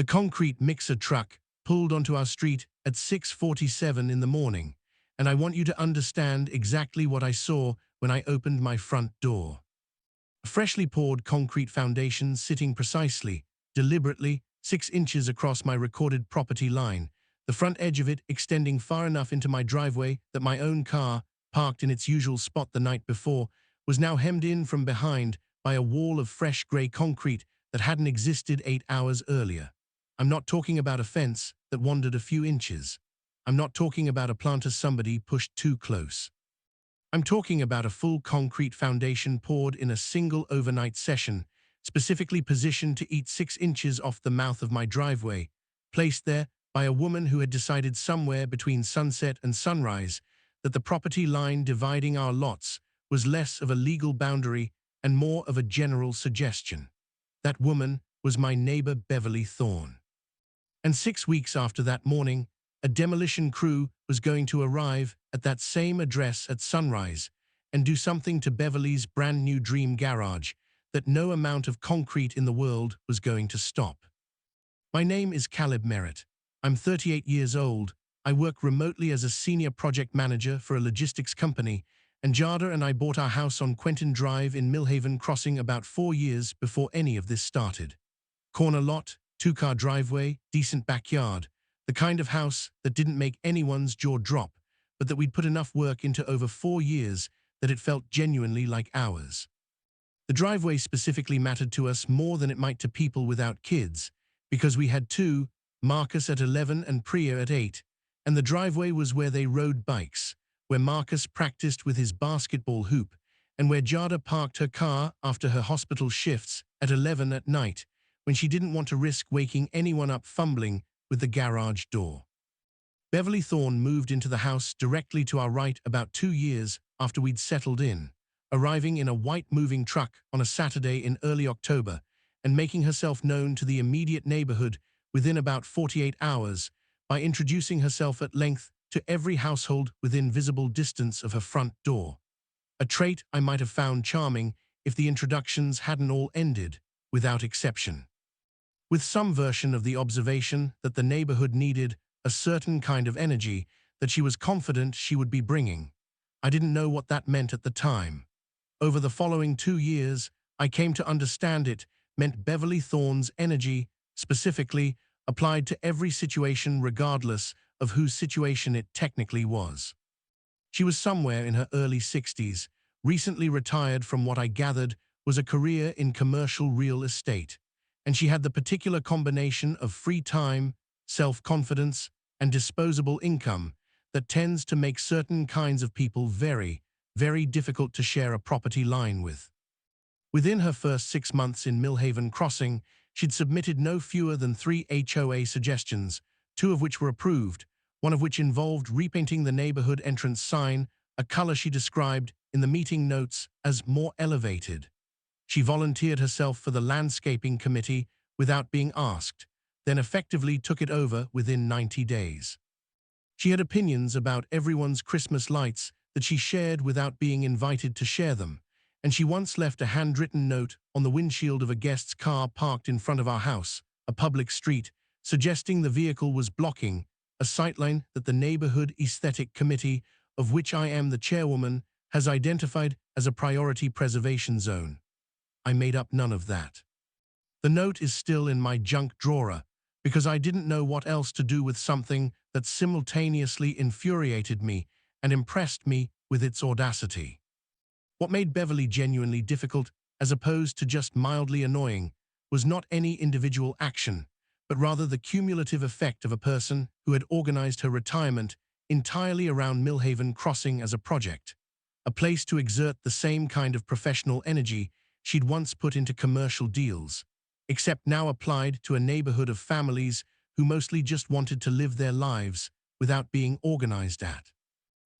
The concrete mixer truck pulled onto our street at 6:47 in the morning, and I want you to understand exactly what I saw when I opened my front door. A freshly poured concrete foundation sitting precisely, deliberately, 6 inches across my recorded property line, the front edge of it extending far enough into my driveway that my own car, parked in its usual spot the night before, was now hemmed in from behind by a wall of fresh grey concrete that hadn't existed 8 hours earlier. I'm not talking about a fence that wandered a few inches. I'm not talking about a planter somebody pushed too close. I'm talking about a full concrete foundation poured in a single overnight session, specifically positioned to eat 6 inches off the mouth of my driveway, placed there by a woman who had decided somewhere between sunset and sunrise that the property line dividing our lots was less of a legal boundary and more of a general suggestion. That woman was my neighbor Beverly Thorne. And 6 weeks after that morning, a demolition crew was going to arrive at that same address at sunrise and do something to Beverly's brand new dream garage that no amount of concrete in the world was going to stop. My name is Caleb Merritt. I'm 38 years old. I work remotely as a senior project manager for a logistics company, and Jada and I bought our house on Quentin Drive in Millhaven Crossing about 4 years before any of this started. Corner lot, 2-car driveway, decent backyard, the kind of house that didn't make anyone's jaw drop, but that we'd put enough work into over 4 years that it felt genuinely like ours. The driveway specifically mattered to us more than it might to people without kids, because we had 2, Marcus at 11 and Priya at 8, and the driveway was where they rode bikes, where Marcus practiced with his basketball hoop, and where Jada parked her car after her hospital shifts at 11 at night, when she didn't want to risk waking anyone up fumbling with the garage door. Beverly Thorne moved into the house directly to our right about 2 years after we'd settled in, arriving in a white moving truck on a Saturday in early October and making herself known to the immediate neighborhood within about 48 hours by introducing herself at length to every household within visible distance of her front door. A trait I might have found charming if the introductions hadn't all ended, without exception, with some version of the observation that the neighborhood needed a certain kind of energy that she was confident she would be bringing. I didn't know what that meant at the time. Over the following 2 years, I came to understand it meant Beverly Thorne's energy, specifically, applied to every situation regardless of whose situation it technically was. She was somewhere in her early 60s, recently retired from what I gathered was a career in commercial real estate, and she had the particular combination of free time, self-confidence, and disposable income that tends to make certain kinds of people very, very difficult to share a property line with. Within her first 6 months in Millhaven Crossing, she'd submitted no fewer than 3 HOA suggestions, 2 of which were approved, one of which involved repainting the neighborhood entrance sign, a color she described in the meeting notes as more elevated. She volunteered herself for the landscaping committee without being asked, then effectively took it over within 90 days. She had opinions about everyone's Christmas lights that she shared without being invited to share them, and she once left a handwritten note on the windshield of a guest's car parked in front of our house, a public street, suggesting the vehicle was blocking a sightline that the Neighborhood Aesthetic Committee, of which I am the chairwoman, has identified as a priority preservation zone. I made up none of that. The note is still in my junk drawer because I didn't know what else to do with something that simultaneously infuriated me and impressed me with its audacity. What made Beverly genuinely difficult, as opposed to just mildly annoying, was not any individual action, but rather the cumulative effect of a person who had organized her retirement entirely around Millhaven Crossing as a project, a place to exert the same kind of professional energy she'd once put into commercial deals, except now applied to a neighborhood of families who mostly just wanted to live their lives without being organized at.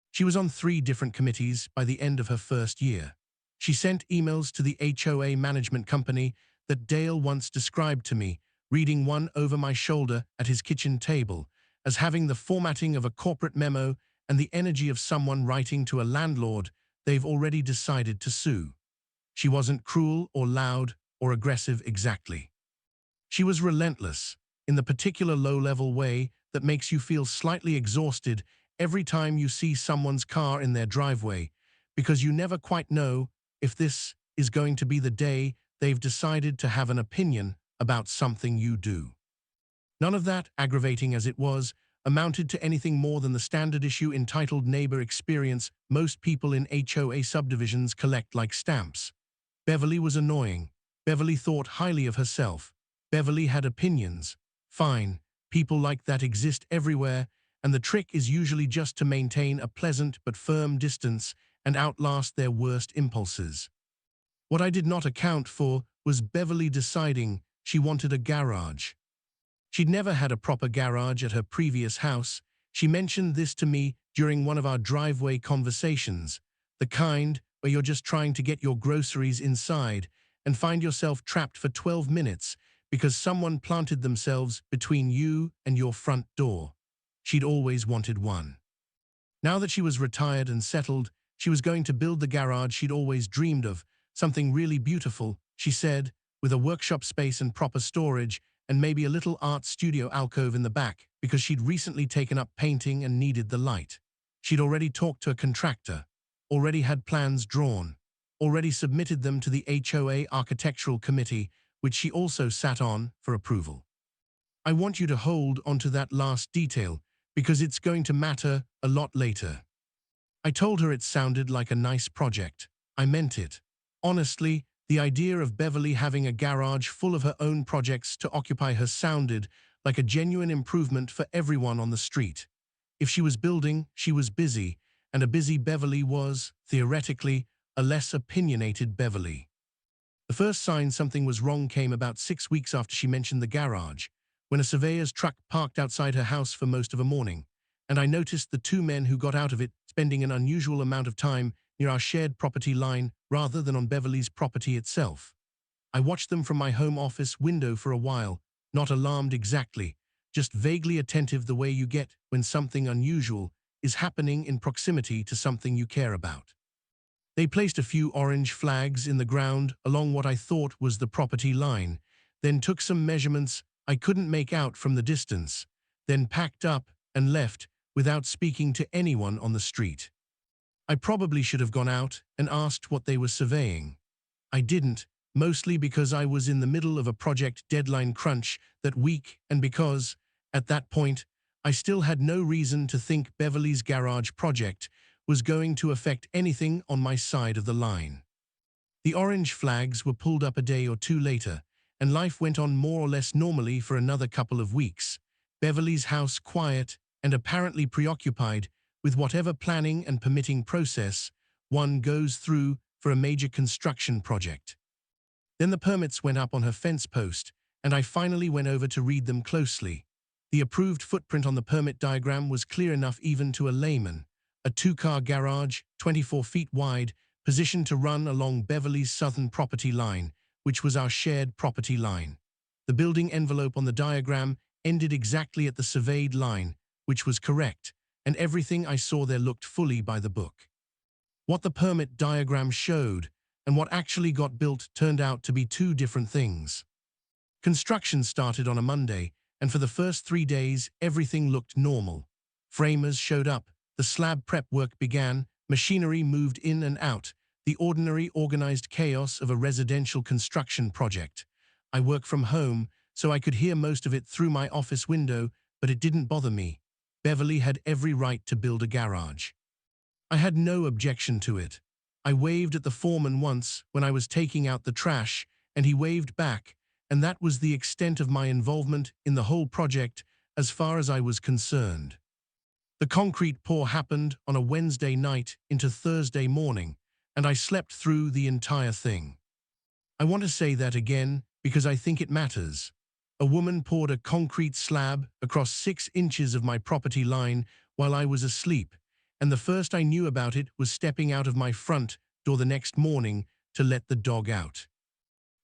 She was on 3 different committees by the end of her first year. She sent emails to the HOA management company that Dale once described to me, reading one over my shoulder at his kitchen table, as having the formatting of a corporate memo and the energy of someone writing to a landlord they've already decided to sue. She wasn't cruel or loud or aggressive exactly. She was relentless, in the particular low-level way that makes you feel slightly exhausted every time you see someone's car in their driveway, because you never quite know if this is going to be the day they've decided to have an opinion about something you do. None of that, aggravating as it was, amounted to anything more than the standard issue entitled neighbor experience most people in HOA subdivisions collect like stamps. Beverly was annoying. Beverly thought highly of herself. Beverly had opinions. Fine, people like that exist everywhere, and the trick is usually just to maintain a pleasant but firm distance and outlast their worst impulses. What I did not account for was Beverly deciding she wanted a garage. She'd never had a proper garage at her previous house. She mentioned this to me during one of our driveway conversations, the kind where you're just trying to get your groceries inside and find yourself trapped for 12 minutes because someone planted themselves between you and your front door. She'd always wanted one. Now that she was retired and settled, she was going to build the garage she'd always dreamed of, something really beautiful, she said, with a workshop space and proper storage, and maybe a little art studio alcove in the back, because she'd recently taken up painting and needed the light. She'd already talked to a contractor, already had plans drawn, already submitted them to the HOA Architectural Committee, which she also sat on for approval. I want you to hold onto that last detail, because it's going to matter a lot later. I told her it sounded like a nice project. I meant it. Honestly, the idea of Beverly having a garage full of her own projects to occupy her sounded like a genuine improvement for everyone on the street. If she was building, she was busy, and a busy Beverly was, theoretically, a less opinionated Beverly. The first sign something was wrong came about 6 weeks after she mentioned the garage, when a surveyor's truck parked outside her house for most of a morning, and I noticed the two men who got out of it spending an unusual amount of time near our shared property line rather than on Beverly's property itself. I watched them from my home office window for a while, not alarmed exactly, just vaguely attentive the way you get when something unusual is happening in proximity to something you care about. They placed a few orange flags in the ground along what I thought was the property line, then took some measurements I couldn't make out from the distance, then packed up and left without speaking to anyone on the street. I probably should have gone out and asked what they were surveying. I didn't, mostly because I was in the middle of a project deadline crunch that week and because, at that point, I still had no reason to think Beverly's garage project was going to affect anything on my side of the line. The orange flags were pulled up a day or two later, and life went on more or less normally for another couple of weeks. Beverly's house quiet and apparently preoccupied with whatever planning and permitting process one goes through for a major construction project. Then the permits went up on her fence post, and I finally went over to read them closely. The approved footprint on the permit diagram was clear enough even to a layman. A two-car garage, 24 feet wide, positioned to run along Beverly's southern property line, which was our shared property line. The building envelope on the diagram ended exactly at the surveyed line, which was correct, and everything I saw there looked fully by the book. What the permit diagram showed and what actually got built turned out to be two different things. Construction started on a Monday, and for the first 3 days, everything looked normal. Framers showed up, the slab prep work began, machinery moved in and out, the ordinary organized chaos of a residential construction project. I work from home, so I could hear most of it through my office window, but it didn't bother me. Beverly had every right to build a garage. I had no objection to it. I waved at the foreman once when I was taking out the trash, and he waved back, and that was the extent of my involvement in the whole project as far as I was concerned. The concrete pour happened on a Wednesday night into Thursday morning, and I slept through the entire thing. I want to say that again because I think it matters. A woman poured a concrete slab across 6 inches of my property line while I was asleep, and the first I knew about it was stepping out of my front door the next morning to let the dog out.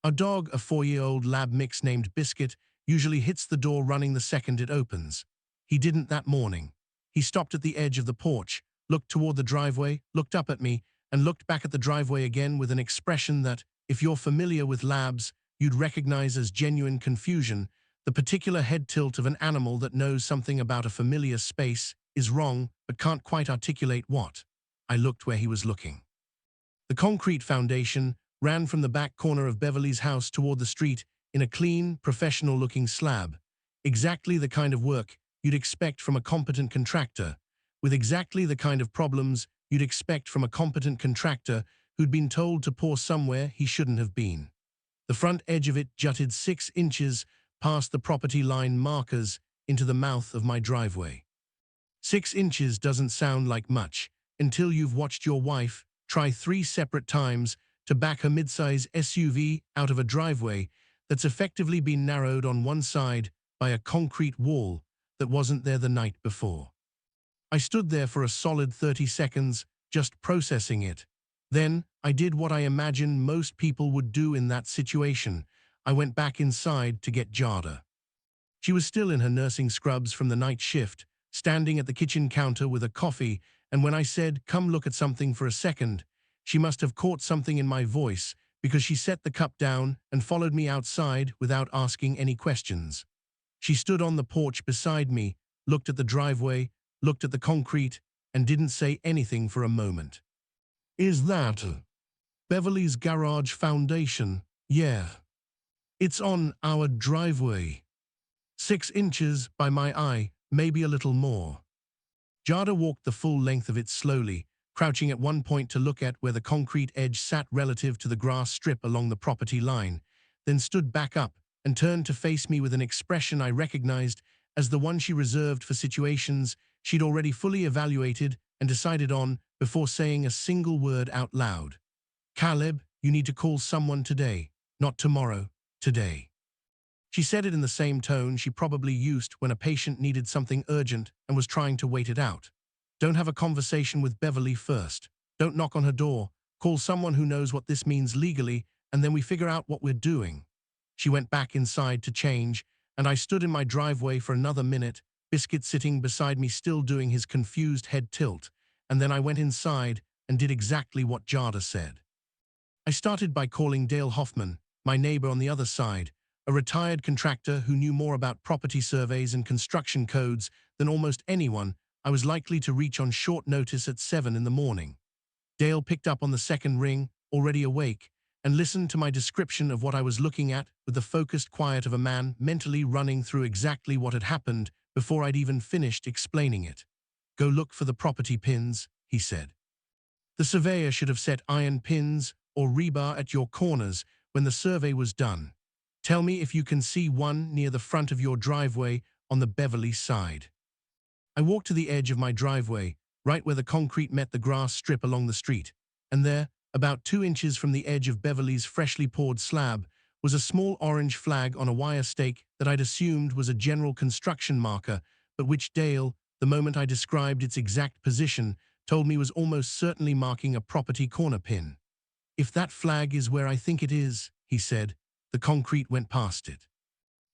Our dog, a 4-year-old lab mix named Biscuit, usually hits the door running the second it opens. He didn't that morning. He stopped at the edge of the porch, looked toward the driveway, looked up at me, and looked back at the driveway again with an expression that, if you're familiar with labs, you'd recognize as genuine confusion, The particular head tilt of an animal that knows something about a familiar space is wrong but can't quite articulate what. I looked where he was looking. The concrete foundation ran from the back corner of Beverly's house toward the street in a clean, professional-looking slab. Exactly the kind of work you'd expect from a competent contractor, with exactly the kind of problems you'd expect from a competent contractor who'd been told to pour somewhere he shouldn't have been. The front edge of it jutted 6 inches past the property line markers into the mouth of my driveway. 6 inches doesn't sound like much until you've watched your wife try 3 separate times to back her midsize SUV out of a driveway that's effectively been narrowed on one side by a concrete wall that wasn't there the night before. I stood there for a solid 30 seconds, just processing it. Then, I did what I imagine most people would do in that situation. I went back inside to get Jada. She was still in her nursing scrubs from the night shift, standing at the kitchen counter with a coffee, and when I said, "Come look at something for a second," she must have caught something in my voice because she set the cup down and followed me outside without asking any questions. She stood on the porch beside me, looked at the driveway, looked at the concrete, and didn't say anything for a moment. "Is that Beverly's garage foundation?" "Yeah. It's on our driveway. 6 inches by my eye, maybe a little more." Jada walked the full length of it slowly, crouching at one point to look at where the concrete edge sat relative to the grass strip along the property line, then stood back up and turned to face me with an expression I recognized as the one she reserved for situations she'd already fully evaluated and decided on before saying a single word out loud. "Caleb, you need to call someone today, not tomorrow, today." She said it in the same tone she probably used when a patient needed something urgent and was trying to wait it out. "Don't have a conversation with Beverly first. Don't knock on her door. Call someone who knows what this means legally, and then we figure out what we're doing." She went back inside to change, and I stood in my driveway for another minute, Biscuit sitting beside me still doing his confused head tilt, and then I went inside and did exactly what Jada said. I started by calling Dale Hoffman, my neighbor on the other side, a retired contractor who knew more about property surveys and construction codes than almost anyone I was likely to reach on short notice at 7 in the morning. Dale picked up on the second ring, already awake, and listened to my description of what I was looking at with the focused quiet of a man mentally running through exactly what had happened before I'd even finished explaining it. "Go look for the property pins," he said. "The surveyor should have set iron pins or rebar at your corners when the survey was done. Tell me if you can see one near the front of your driveway on the Beverly side." I walked to the edge of my driveway, right where the concrete met the grass strip along the street, and there, about 2 inches from the edge of Beverly's freshly poured slab, was a small orange flag on a wire stake that I'd assumed was a general construction marker, but which Dale, the moment I described its exact position, told me was almost certainly marking a property corner pin. "If that flag is where I think it is," he said, the concrete went past it.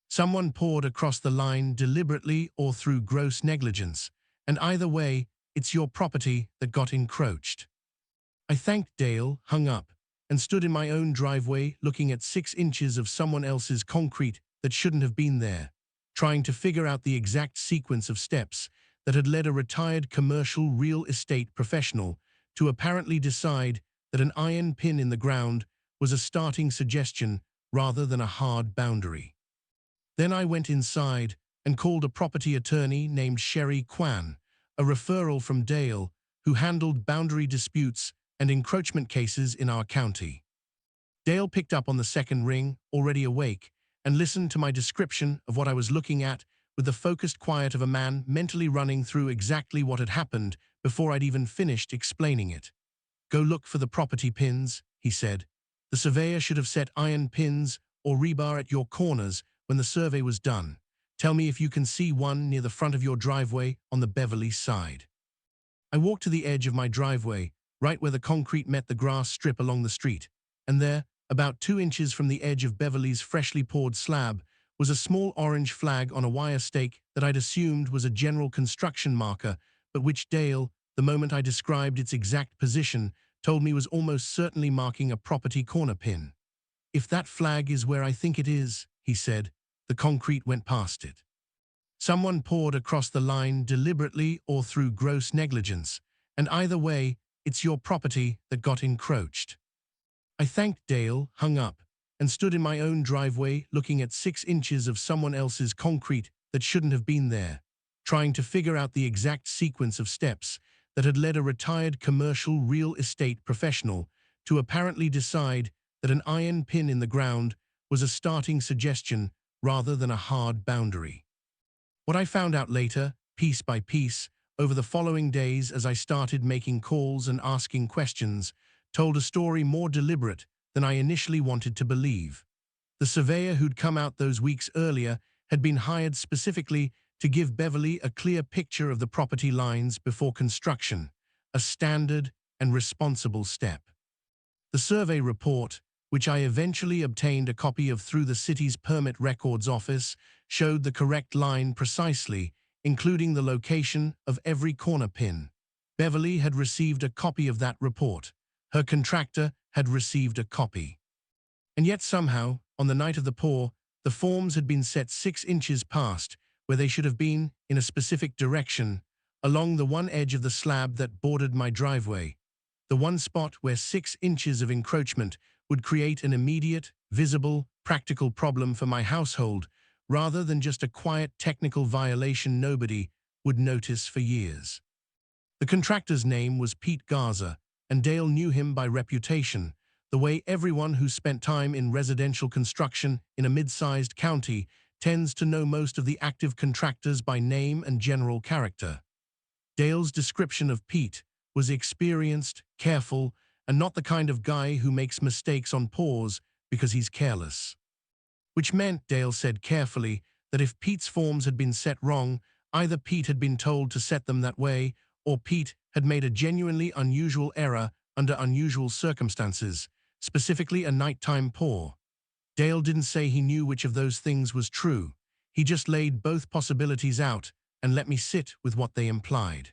Someone poured across the line deliberately or through gross negligence, and either way, it's your property that got encroached. I thanked Dale, hung up, and stood in my own driveway looking at 6 inches of someone else's concrete that shouldn't have been there, trying to figure out the exact sequence of steps that had led a retired commercial real estate professional to apparently decide that an iron pin in the ground was a starting suggestion rather than a hard boundary. Then I went inside and called a property attorney named Sherry Kwan, a referral from Dale, who handled boundary disputes and encroachment cases in our county. Dale picked up on the second ring, already awake, and listened to my description of what I was looking at with the focused quiet of a man mentally running through exactly what had happened before I'd even finished explaining it. "Go look for the property pins," he said. "The surveyor should have set iron pins or rebar at your corners when the survey was done. Tell me if you can see one near the front of your driveway on the Beverly side." I walked to the edge of my driveway, right where the concrete met the grass strip along the street, and there, about 2 inches from the edge of Beverly's freshly poured slab, was a small orange flag on a wire stake that I'd assumed was a general construction marker, but which Dale, the moment I described its exact position, told me was almost certainly marking a property corner pin. "If that flag is where I think it is," he said, the concrete went past it. Someone poured across the line deliberately or through gross negligence, and either way, it's your property that got encroached. I thanked Dale, hung up, and stood in my own driveway looking at 6 inches of someone else's concrete that shouldn't have been there, trying to figure out the exact sequence of steps that had led a retired commercial real estate professional to apparently decide that an iron pin in the ground was a starting suggestion rather than a hard boundary. What I found out later, piece by piece, over the following days as I started making calls and asking questions, told a story more deliberate than I initially wanted to believe. The surveyor who'd come out those weeks earlier had been hired specifically to give Beverly a clear picture of the property lines before construction, a standard and responsible step. The survey report, which I eventually obtained a copy of through the city's permit records office, showed the correct line precisely, including the location of every corner pin. Beverly had received a copy of that report. Her contractor had received a copy. And yet somehow, on the night of the pour, the forms had been set 6 inches past where they should have been in a specific direction, along the one edge of the slab that bordered my driveway, the one spot where 6 inches of encroachment would create an immediate, visible, practical problem for my household, rather than just a quiet technical violation nobody would notice for years. The contractor's name was Pete Garza, and Dale knew him by reputation, the way everyone who spent time in residential construction in a mid-sized county tends to know most of the active contractors by name and general character. Dale's description of Pete was experienced, careful, and not the kind of guy who makes mistakes on pours because he's careless. Which meant, Dale said carefully, that if Pete's forms had been set wrong, either Pete had been told to set them that way, or Pete had made a genuinely unusual error under unusual circumstances, specifically a nighttime pour. Dale didn't say he knew which of those things was true. He just laid both possibilities out and let me sit with what they implied.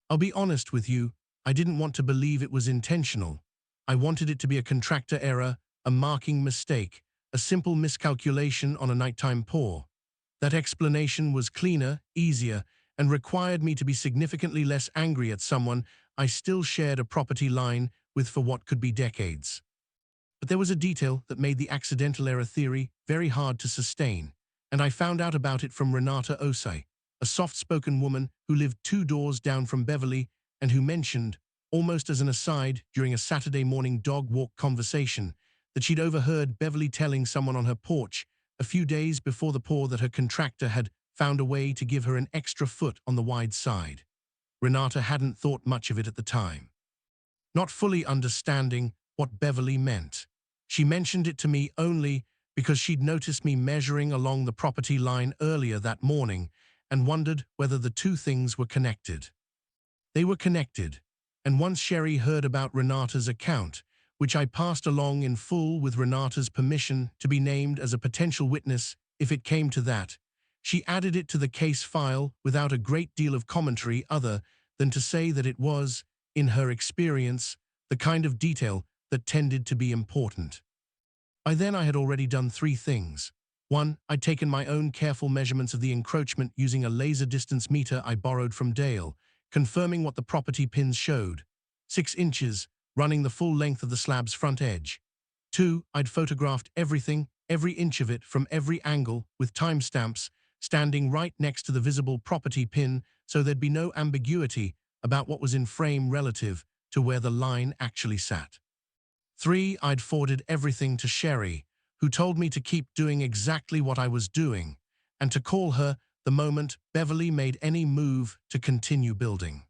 I'll be honest with you, I didn't want to believe it was intentional. I wanted it to be a contractor error, a marking mistake, a simple miscalculation on a nighttime pour. That explanation was cleaner, easier, and required me to be significantly less angry at someone I still shared a property line with for what could be decades. But there was a detail that made the accidental error theory very hard to sustain, and I found out about it from Renata Osei, a soft-spoken woman who lived 2 doors down from Beverly and who mentioned, almost as an aside during a Saturday morning dog walk conversation, that she'd overheard Beverly telling someone on her porch a few days before the pour that her contractor had found a way to give her an extra foot on the wide side. Renata hadn't thought much of it at the time, not fully understanding what Beverly meant. She mentioned it to me only because she'd noticed me measuring along the property line earlier that morning and wondered whether the two things were connected. They were connected, and once Sherry heard about Renata's account, which I passed along in full with Renata's permission to be named as a potential witness if it came to that, she added it to the case file without a great deal of commentary other than to say that it was, in her experience, the kind of detail that tended to be important. By then I had already done 3 things. 1, I'd taken my own careful measurements of the encroachment using a laser distance meter I borrowed from Dale, confirming what the property pins showed, 6 inches, running the full length of the slab's front edge. 2, I'd photographed everything, every inch of it from every angle, with timestamps, standing right next to the visible property pin so there'd be no ambiguity about what was in frame relative to where the line actually sat. 3, I'd forwarded everything to Sherry, who told me to keep doing exactly what I was doing, and to call her the moment Beverly made any move to continue building.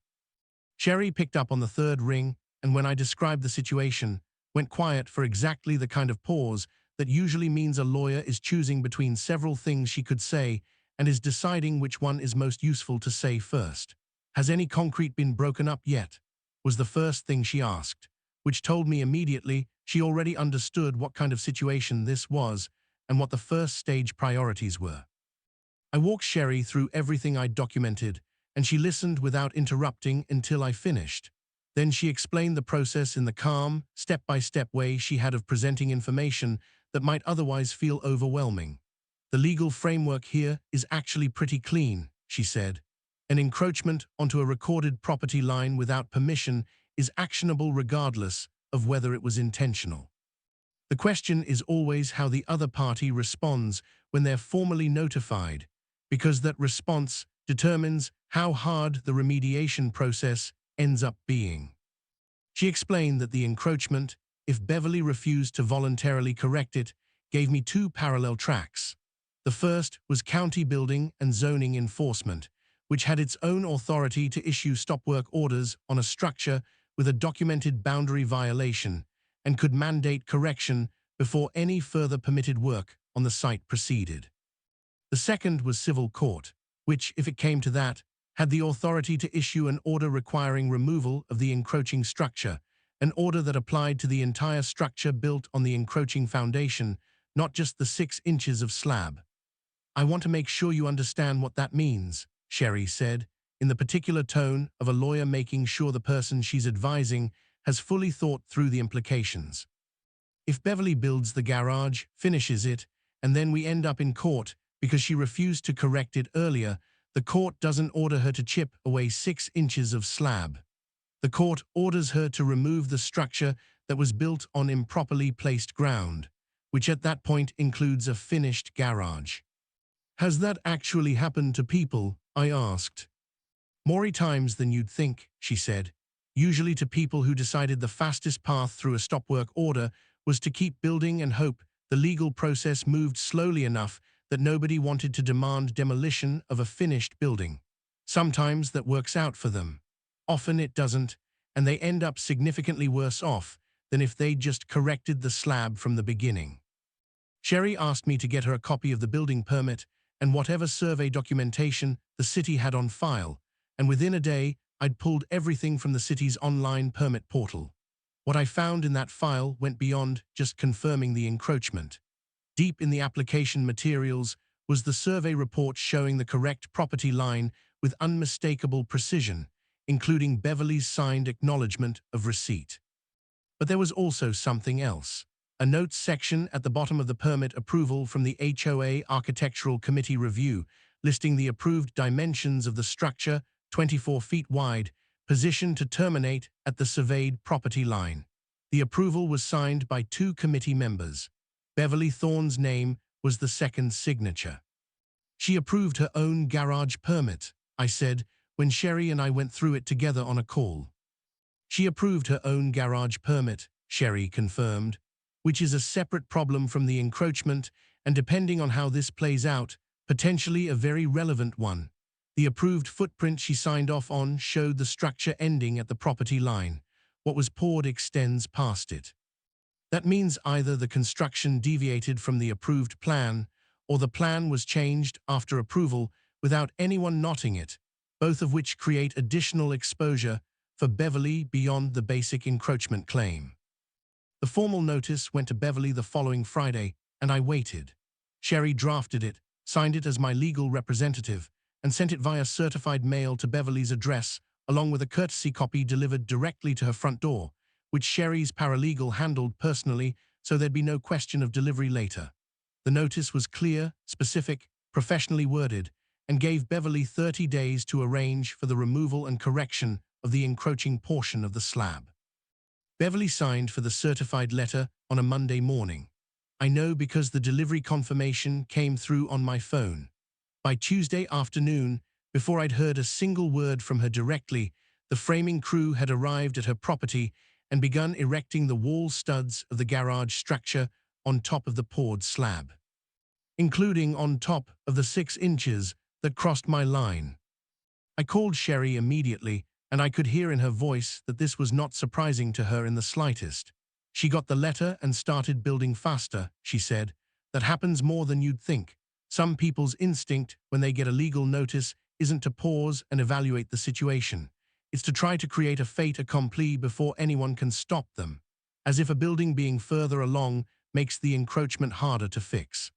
Sherry picked up on the 3rd ring, and when I described the situation, went quiet for exactly the kind of pause that usually means a lawyer is choosing between several things she could say and is deciding which one is most useful to say first. "Has any concrete been broken up yet?" was the first thing she asked, which told me immediately she already understood what kind of situation this was and what the first stage priorities were. I walked Sherry through everything I'd documented, and she listened without interrupting until I finished. Then she explained the process in the calm, step-by-step way she had of presenting information that might otherwise feel overwhelming. The legal framework here is actually pretty clean, she said. An encroachment onto a recorded property line without permission is actionable regardless of whether it was intentional. The question is always how the other party responds when they're formally notified, because that response determines how hard the remediation process ends up being. She explained that the encroachment, if Beverly refused to voluntarily correct it, gave me two parallel tracks. The first was county building and zoning enforcement, which had its own authority to issue stop work orders on a structure with a documented boundary violation and could mandate correction before any further permitted work on the site proceeded. The second was civil court, which, if it came to that, had the authority to issue an order requiring removal of the encroaching structure, an order that applied to the entire structure built on the encroaching foundation, not just the 6 inches of slab. "I want to make sure you understand what that means," Sherry said, in the particular tone of a lawyer making sure the person she's advising has fully thought through the implications. "If Beverly builds the garage, finishes it, and then we end up in court because she refused to correct it earlier, the court doesn't order her to chip away 6 inches of slab. The court orders her to remove the structure that was built on improperly placed ground, which at that point includes a finished garage." "Has that actually happened to people?" I asked. "More times than you'd think," she said. "Usually to people who decided the fastest path through a stop work order was to keep building and hope the legal process moved slowly enough that nobody wanted to demand demolition of a finished building. Sometimes that works out for them. Often it doesn't, and they end up significantly worse off than if they'd just corrected the slab from the beginning." Sherry asked me to get her a copy of the building permit and whatever survey documentation the city had on file, and within a day I'd pulled everything from the city's online permit portal. What I found in that file went beyond just confirming the encroachment. Deep in the application materials was the survey report showing the correct property line with unmistakable precision, including Beverly's signed acknowledgement of receipt. But there was also something else. A notes section at the bottom of the permit approval from the HOA Architectural Committee review, listing the approved dimensions of the structure, 24 feet wide, positioned to terminate at the surveyed property line. The approval was signed by 2 committee members. Beverly Thorne's name was the second signature. "She approved her own garage permit," I said, when Sherry and I went through it together on a call. "She approved her own garage permit," Sherry confirmed, "which is a separate problem from the encroachment, and depending on how this plays out, potentially a very relevant one. The approved footprint she signed off on showed the structure ending at the property line. What was poured extends past it. That means either the construction deviated from the approved plan, or the plan was changed after approval without anyone noting it, both of which create additional exposure for Beverly beyond the basic encroachment claim." The formal notice went to Beverly the following Friday, and I waited. Sherry drafted it, signed it as my legal representative, and sent it via certified mail to Beverly's address, along with a courtesy copy delivered directly to her front door, which Sherry's paralegal handled personally so there'd be no question of delivery later. The notice was clear, specific, professionally worded, and gave Beverly 30 days to arrange for the removal and correction of the encroaching portion of the slab. Beverly signed for the certified letter on a Monday morning. I know because the delivery confirmation came through on my phone. By Tuesday afternoon, before I'd heard a single word from her directly, the framing crew had arrived at her property and begun erecting the wall studs of the garage structure on top of the poured slab, including on top of the 6 inches that crossed my line. I called Sherry immediately, and I could hear in her voice that this was not surprising to her in the slightest. "She got the letter and started building faster," she said. "That happens more than you'd think. Some people's instinct when they get a legal notice isn't to pause and evaluate the situation. It's to try to create a fait accompli before anyone can stop them, as if a building being further along makes the encroachment harder to fix."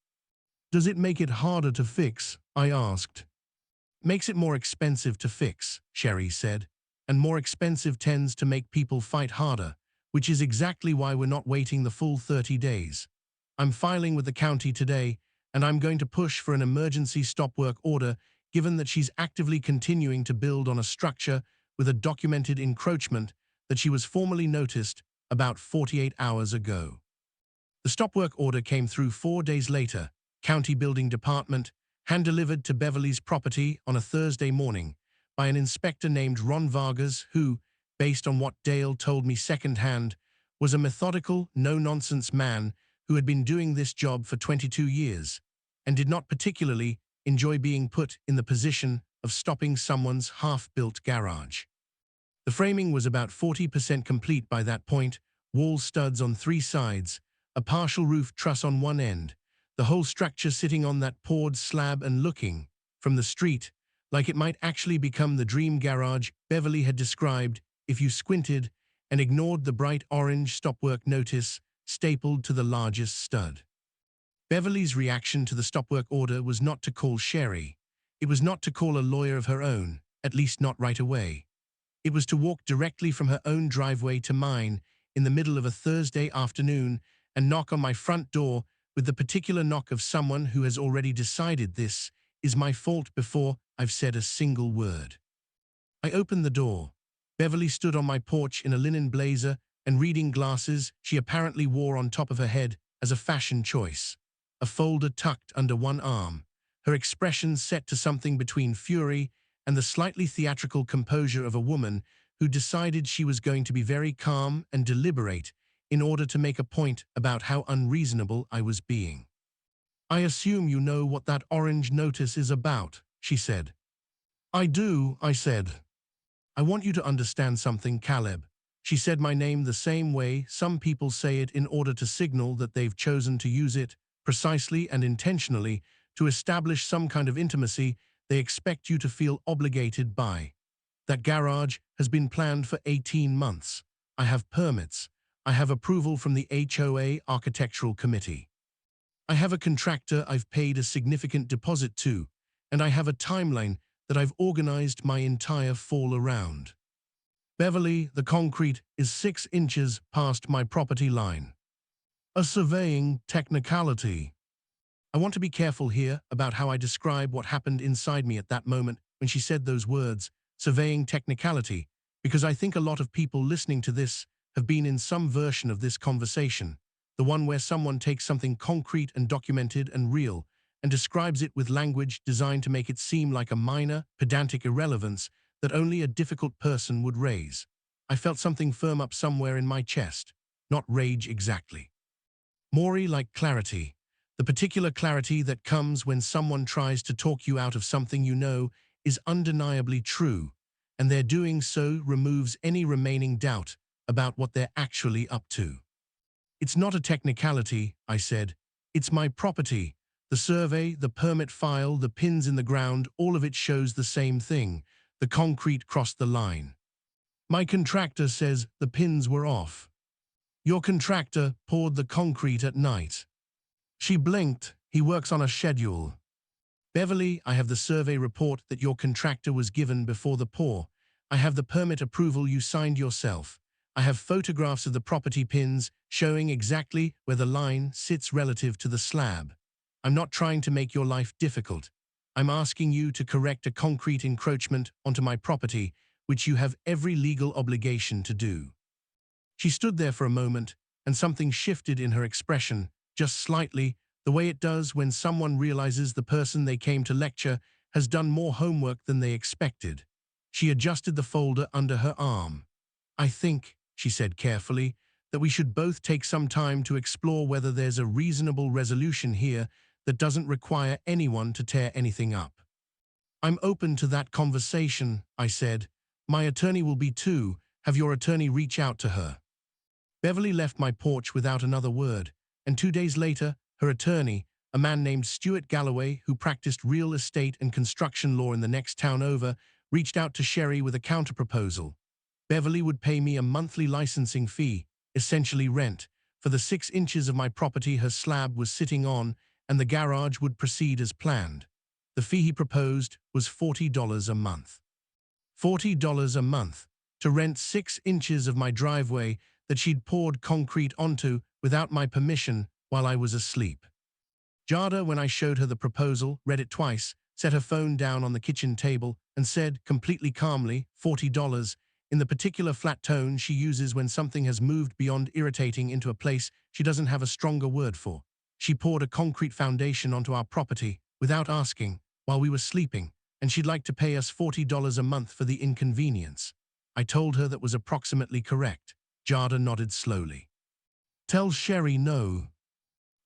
"Does it make it harder to fix?" I asked. "Makes it more expensive to fix," Sherry said, "and more expensive tends to make people fight harder, which is exactly why we're not waiting the full 30 days. I'm filing with the county today, and I'm going to push for an emergency stop work order given that she's actively continuing to build on a structure with a documented encroachment that she was formally noticed about 48 hours ago. The stop work order came through 4 days later, County Building Department, hand-delivered to Beverly's property on a Thursday morning by an inspector named Ron Vargas who, based on what Dale told me secondhand, was a methodical, no-nonsense man who had been doing this job for 22 years and did not particularly enjoy being put in the position of stopping someone's half-built garage. The framing was about 40% complete by that point, wall studs on 3 sides, a partial roof truss on one end, the whole structure sitting on that poured slab and looking, from the street, like it might actually become the dream garage Beverly had described if you squinted and ignored the bright orange stop work notice stapled to the largest stud. Beverly's reaction to the stop work order was not to call Sherry. It was not to call a lawyer of her own, at least not right away. It was to walk directly from her own driveway to mine in the middle of a Thursday afternoon and knock on my front door with the particular knock of someone who has already decided this is my fault before I've said a single word. I opened the door. Beverly stood on my porch in a linen blazer and reading glasses she apparently wore on top of her head as a fashion choice, a folder tucked under one arm, her expression set to something between fury and the slightly theatrical composure of a woman who decided she was going to be very calm and deliberate in order to make a point about how unreasonable I was being. "I assume you know what that orange notice is about," she said. "I do," I said. "I want you to understand something, Caleb." She said my name the same way some people say it in order to signal that they've chosen to use it, precisely and intentionally, to establish some kind of intimacy they expect you to feel obligated by. That garage has been planned for 18 months. I have permits. I have approval from the HOA Architectural Committee. I have a contractor I've paid a significant deposit to, and I have a timeline that I've organized my entire fall around. Beverly, the concrete is 6 inches past my property line. A surveying technicality. I want to be careful here about how I describe what happened inside me at that moment when she said those words, surveying technicality, because I think a lot of people listening to this have been in some version of this conversation, the one where someone takes something concrete and documented and real and describes it with language designed to make it seem like a minor, pedantic irrelevance that only a difficult person would raise. I felt something firm up somewhere in my chest, not rage exactly. More like clarity. The particular clarity that comes when someone tries to talk you out of something you know is undeniably true, and their doing so removes any remaining doubt about what they're actually up to. "It's not a technicality," I said. "It's my property. The survey, the permit file, the pins in the ground, all of it shows the same thing. The concrete crossed the line. My contractor says the pins were off. Your contractor poured the concrete at night." She blinked. "He works on a schedule." "Beverly, I have the survey report that your contractor was given before the pour. I have the permit approval you signed yourself. I have photographs of the property pins showing exactly where the line sits relative to the slab. I'm not trying to make your life difficult. I'm asking you to correct a concrete encroachment onto my property, which you have every legal obligation to do." She stood there for a moment, and something shifted in her expression, just slightly, the way it does when someone realizes the person they came to lecture has done more homework than they expected. She adjusted the folder under her arm. "I think," she said carefully, "that we should both take some time to explore whether there's a reasonable resolution here that doesn't require anyone to tear anything up." "I'm open to that conversation," I said. "My attorney will be too. Have your attorney reach out to her." Beverly left my porch without another word, and 2 days later, her attorney, a man named Stuart Galloway who practiced real estate and construction law in the next town over, reached out to Sherry with a counterproposal. Beverly would pay me a monthly licensing fee, essentially rent, for the 6 inches of my property her slab was sitting on, and the garage would proceed as planned. The fee he proposed was $40 a month. $40 a month to rent 6 inches of my driveway that she'd poured concrete onto without my permission while I was asleep. Jada, when I showed her the proposal, read it twice, set her phone down on the kitchen table, and said, completely calmly, $40, in the particular flat tone she uses when something has moved beyond irritating into a place she doesn't have a stronger word for. She poured a concrete foundation onto our property, without asking, while we were sleeping, and she'd like to pay us $40 a month for the inconvenience. I told her that was approximately correct. Jada nodded slowly. Tell Sherry no.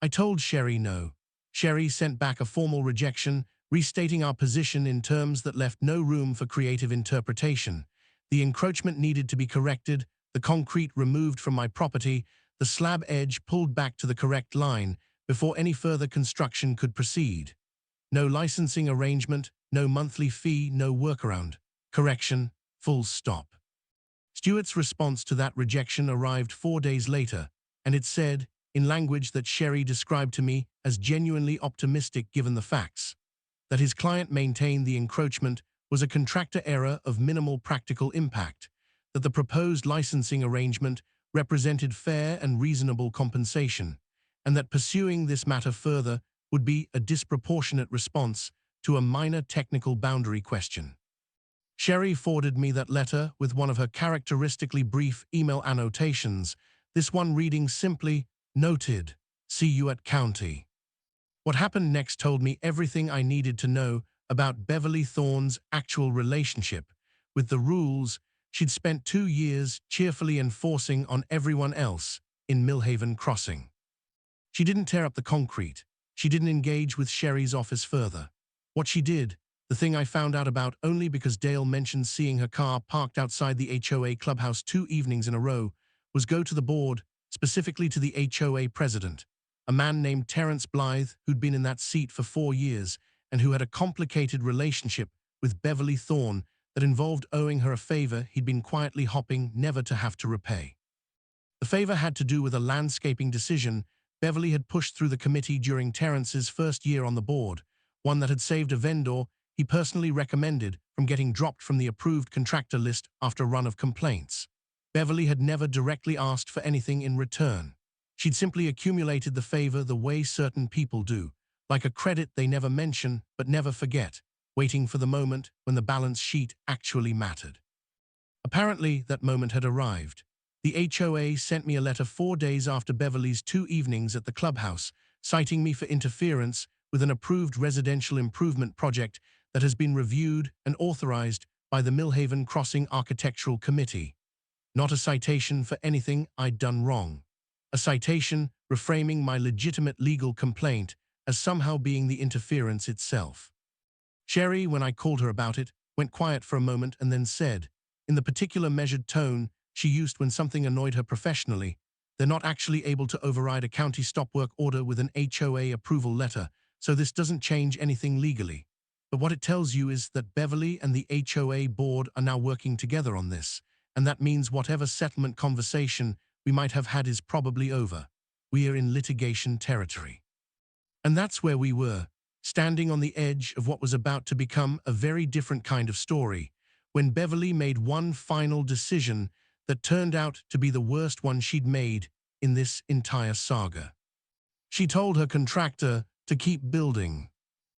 I told Sherry no. Sherry sent back a formal rejection, restating our position in terms that left no room for creative interpretation. The encroachment needed to be corrected, the concrete removed from my property, the slab edge pulled back to the correct line before any further construction could proceed. No licensing arrangement, no monthly fee, no workaround. Correction, full stop. Stuart's response to that rejection arrived 4 days later, and it said, in language that Sherry described to me as genuinely optimistic given the facts, that his client maintained the encroachment was a contractor error of minimal practical impact, that the proposed licensing arrangement represented fair and reasonable compensation, and that pursuing this matter further would be a disproportionate response to a minor technical boundary question. Sherry forwarded me that letter with one of her characteristically brief email annotations, this one reading simply, "Noted, see you at county." What happened next told me everything I needed to know about Beverly Thorne's actual relationship with the rules she'd spent 2 years cheerfully enforcing on everyone else in Millhaven Crossing. She didn't tear up the concrete. She didn't engage with Sherry's office further. What she did, the thing I found out about only because Dale mentioned seeing her car parked outside the HOA clubhouse 2 evenings in a row, was go to the board, specifically to the HOA president, a man named Terrence Blythe who'd been in that seat for 4 years and who had a complicated relationship with Beverly Thorne that involved owing her a favor he'd been quietly hoping never to have to repay. The favor had to do with a landscaping decision Beverly had pushed through the committee during Terrence's first year on the board, one that had saved a vendor he personally recommended from getting dropped from the approved contractor list after a run of complaints. Beverly had never directly asked for anything in return. She'd simply accumulated the favor the way certain people do, like a credit they never mention but never forget, waiting for the moment when the balance sheet actually mattered. Apparently, that moment had arrived. The HOA sent me a letter 4 days after Beverly's 2 evenings at the clubhouse, citing me for interference with an approved residential improvement project that has been reviewed and authorized by the Millhaven Crossing Architectural Committee. Not a citation for anything I'd done wrong. A citation reframing my legitimate legal complaint as somehow being the interference itself. Sherry, when I called her about it, went quiet for a moment and then said, in the particular measured tone she used when something annoyed her professionally, "They're not actually able to override a county stop work order with an HOA approval letter, so this doesn't change anything legally. But what it tells you is that Beverly and the HOA board are now working together on this, and that means whatever settlement conversation we might have had is probably over. We are in litigation territory." And that's where we were, standing on the edge of what was about to become a very different kind of story, when Beverly made one final decision that turned out to be the worst one she'd made in this entire saga. She told her contractor to keep building.